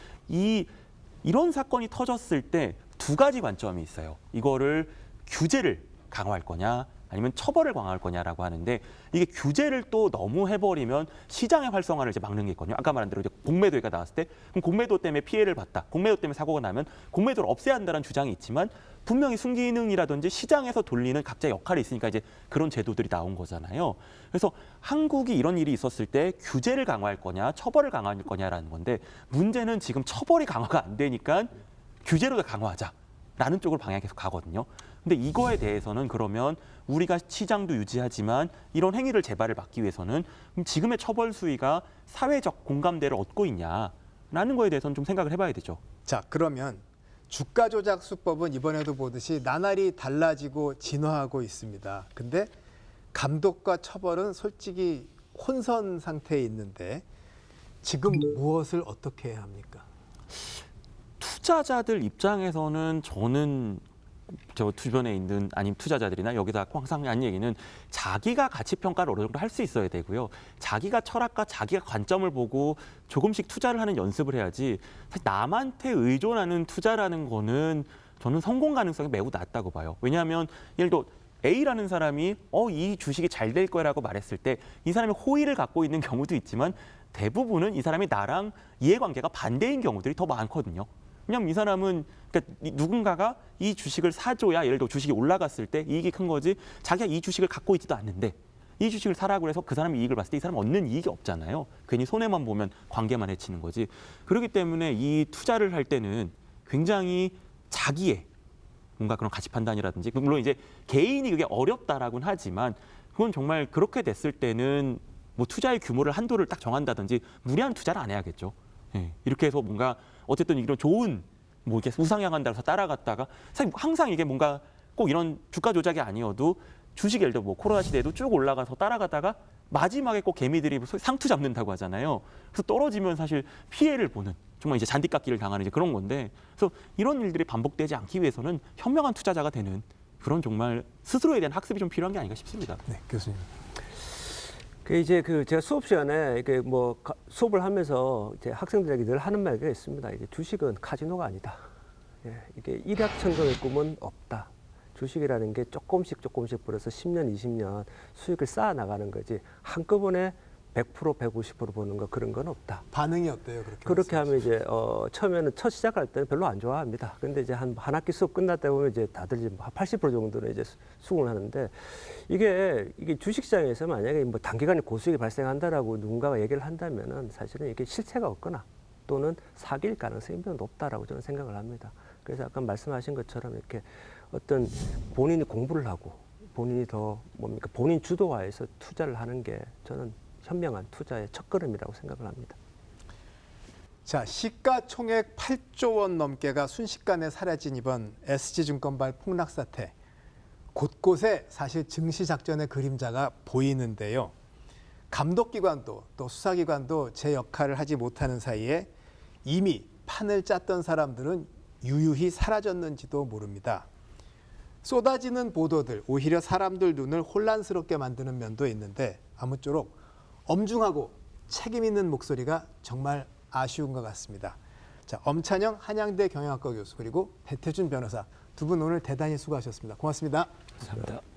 이런 사건이 터졌을 때 두 가지 관점이 있어요. 이거를 규제를 강화할 거냐 아니면 처벌을 강화할 거냐라고 하는데 이게 규제를 또 너무 해버리면 시장의 활성화를 이제 막는 게 있거든요. 아까 말한 대로 이제 공매도가 나왔을 때 그럼 공매도 때문에 피해를 봤다. 공매도 때문에 사고가 나면 공매도를 없애야 한다는 주장이 있지만 분명히 순기능이라든지 시장에서 돌리는 각자의 역할이 있으니까 이제 그런 제도들이 나온 거잖아요. 그래서 한국이 이런 일이 있었을 때 규제를 강화할 거냐 처벌을 강화할 거냐라는 건데 문제는 지금 처벌이 강화가 안 되니까 규제로 강화하자라는 쪽으로 방향이 계속 가거든요. 근데 이거에 대해서는 그러면 우리가 시장도 유지하지만 이런 행위를 재발을 막기 위해서는 지금의 처벌 수위가 사회적 공감대를 얻고 있냐라는 거에 대해서는 좀 생각을 해봐야 되죠. 자, 그러면 주가 조작 수법은 이번에도 보듯이 나날이 달라지고 진화하고 있습니다. 근데 감독과 처벌은 솔직히 혼선 상태에 있는데 지금 무엇을 어떻게 해야 합니까? 투자자들 입장에서는 저는 저 주변에 있는 아니면 투자자들이나 여기다 항상 하는 얘기는 자기가 가치 평가를 어느 정도 할 수 있어야 되고요. 자기가 철학과 자기가 관점을 보고 조금씩 투자를 하는 연습을 해야지 사실 남한테 의존하는 투자라는 거는 저는 성공 가능성이 매우 낮다고 봐요. 왜냐하면 예를 들어 A라는 사람이 이 주식이 잘 될 거라고 말했을 때 이 사람이 호의를 갖고 있는 경우도 있지만 대부분은 이 사람이 나랑 이해관계가 반대인 경우들이 더 많거든요. 왜냐하면 이 사람은 그러니까 누군가가 이 주식을 사줘야 예를 들어 주식이 올라갔을 때 이익이 큰 거지 자기가 이 주식을 갖고 있지도 않는데 이 주식을 사라고 해서 그 사람이 이익을 봤을 때 이 사람은 얻는 이익이 없잖아요. 괜히 손해만 보면 관계만 해치는 거지. 그렇기 때문에 이 투자를 할 때는 굉장히 자기의 뭔가 그런 가치 판단이라든지 물론 이제 개인이 그게 어렵다라고는 하지만 그건 정말 그렇게 됐을 때는 투자의 규모를 한도를 딱 정한다든지 무리한 투자를 안 해야겠죠. 예, 이렇게 해서 뭔가 어쨌든 이런 좋은 이렇게 우상향한다고 해서 따라갔다가 사실 항상 이게 뭔가 꼭 이런 주가 조작이 아니어도 주식 예를 들어 코로나 시대에도 쭉 올라가서 따라가다가 마지막에 꼭 개미들이 상투 잡는다고 하잖아요. 그래서 떨어지면 사실 피해를 보는 정말 이제 잔디깎기를 당하는 이제 그런 건데 그래서 이런 일들이 반복되지 않기 위해서는 현명한 투자자가 되는 그런 정말 스스로에 대한 학습이 좀 필요한 게 아닌가 싶습니다. 네, 교수님. 이제 제가 수업 시간에 이게 수업을 하면서 이제 학생들에게 늘 하는 말이 있습니다. 이게 주식은 카지노가 아니다. 예, 이게 일확천금의 꿈은 없다. 주식이라는 게 조금씩 벌어서 10년, 20년 수익을 쌓아 나가는 거지 한꺼번에 100%, 150% 보는 거 그런 건 없다. 반응이 어때요? 그렇게 하면 이제 처음에는 첫 시작할 때는 별로 안 좋아합니다. 근데 이제 한 학기 수업 끝났다 보면 이제 다들 이제 80% 정도는 이제 수긍을 하는데 이게 주식시장에서 만약에 뭐 단기간에 고수익이 발생한다라고 누군가가 얘기를 한다면은 사실은 이게 실체가 없거나 또는 사기일 가능성이 매우 높다라고 저는 생각을 합니다. 그래서 아까 말씀하신 것처럼 이렇게 어떤 본인이 공부를 하고 본인이 더 뭡니까 본인 주도화해서 투자를 하는 게 저는 현명한 투자의 첫걸음이라고 생각을 합니다. 자, 시가총액 8조 원 넘게가 순식간에 사라진 이번 SG증권발 폭락 사태. 곳곳에 사실 증시작전의 그림자가 보이는데요. 감독기관도 또 수사기관도 제 역할을 하지 못하는 사이에 이미 판을 짰던 사람들은 유유히 사라졌는지도 모릅니다. 쏟아지는 보도들, 오히려 사람들 눈을 혼란스럽게 만드는 면도 있는데 아무쪼록 엄중하고 책임 있는 목소리가 정말 아쉬운 것 같습니다. 자, 엄찬영 한양대 경영학과 교수 그리고 배태준 변호사 두 분 오늘 대단히 수고하셨습니다. 고맙습니다. 감사합니다.